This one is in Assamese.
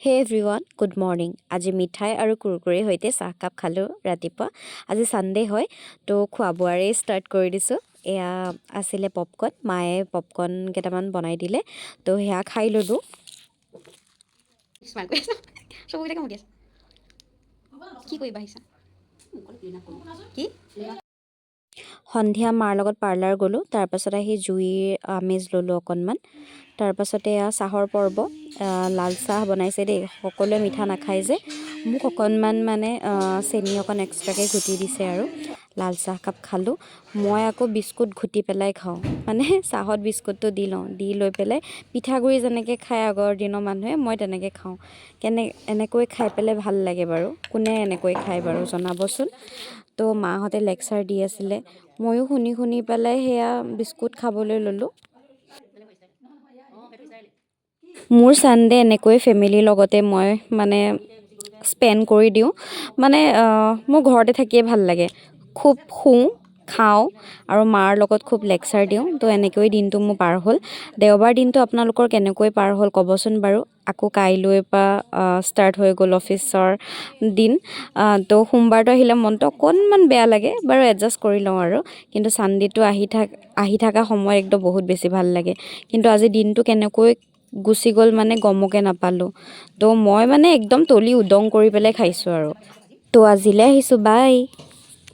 হে এভৰিৱান গুড মৰ্ণিং। আজি মিঠাই আৰু কুৰকুৰিৰ সৈতে চাহকাপ খালোঁ ৰাতিপুৱা। আজি ছানডে' হয়, তো খোৱা বোৱাৰেই ষ্টাৰ্ট কৰি দিছোঁ। এয়া আছিলে পপকৰ্ণ, মায়ে পপকৰ্ণ কেইটামান বনাই দিলে, তো সেয়া খাই ল'লোঁ। কি কৰিবা আহিছা? কি? সন্ধিয়া মাৰ লগত পাৰ্লাৰ গ'লোঁ, তাৰপাছত আহি জুইৰ আমেজ ল'লোঁ অকণমান। তাৰপাছতে এয়া চাহৰ পৰ্ব। লাল চাহ বনাইছে দেই, সকলোৱে মিঠা নাখায় যে, মোক অকণমান মানে চেনি অকণ এক্সট্ৰাকৈ ঘুটি দিছে আৰু লাল চাহ কাপ খালোঁ। মই আকৌ বিস্কুট ঘুটি পেলাই খাওঁ, মানে চাহত বিস্কুটটো দি লওঁ, দি লৈ পেলাই পিঠাগুড়ি যেনেকৈ খায় আগৰ দিনৰ মানুহে, মই তেনেকৈ খাওঁ। এনেকৈ খাই পেলাই ভাল লাগে বাৰু। কোনে এনেকৈ খায় বাৰু জনাবচোন। তো মাহঁতে লেকচাৰ দি আছিলে, ময়ো শুনি শুনি পেলাই সেয়া বিস্কুট খাবলৈ ল'লোঁ। মোৰ ছানডে' এনেকৈ ফেমিলিৰ লগতে মই মানে স্পেণ্ড কৰি দিওঁ। মানে মোৰ ঘৰতে থাকিয়ে ভাল লাগে, খুব শুওঁ, খাওঁ আৰু মাৰ লগত খুব লেকচাৰ দিওঁ। তো এনেকৈ দিনটো মোৰ পাৰ হ'ল। দেওবাৰ দিনটো আপোনালোকৰ কেনেকৈ পাৰ হ'ল ক'বচোন বাৰু। আকৌ কাইলৈৰ পৰা ষ্টাৰ্ট হৈ গ'ল অফিচৰ দিন। তো সোমবাৰটো আহিলে মনটো অকণমান বেয়া লাগে বাৰু, এডজাষ্ট কৰি লওঁ আৰু। কিন্তু ছানডে'টো আহি থকা সময় একদম বহুত বেছি ভাল লাগে। কিন্তু আজি দিনটো কেনেকৈ গুচি গ'ল মানে গমকে নাপালোঁ। তো মই মানে একদম তলি উদং কৰি পেলাই খাইছোঁ আৰু। তো আজিলৈ আহিছোঁ, বাই।